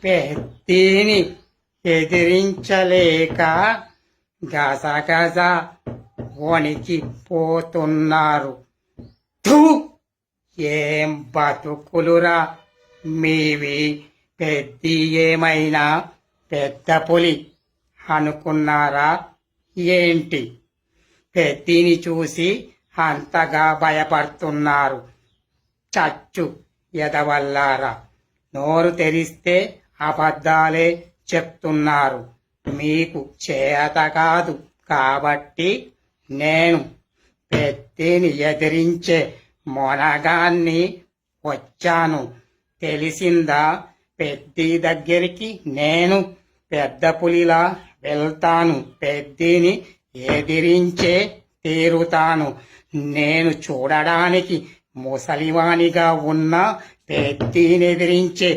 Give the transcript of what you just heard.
పెద్దిని ఎదిరించలేక గసగస వణికిపోతున్నారు. థూ, ఏం బతుకులురా మీవి! పెద్ది ఏమైనా పెద్ద పులి అనుకున్నారా ఏంటి? పెద్దిని చూసి అంతగా భయపడుతున్నారు. చచ్చు ఎదవల్లారా, నోరు తెరిస్తే అబద్ధాలే చెప్తున్నారు. మీకు చేత కాదు కాబట్టి నేను పెద్దిని ఎదిరించే మొనగాన్ని వచ్చాను. తెలిసిందా? పెద్ది దగ్గరికి నేను పెద్ద పులిలా వెళ్తాను. పెద్దిని ఎదిరించే తీరుతాను. నేను చూడడానికి ముసలివానిగా ఉన్న పెద్దిని ఎదిరించే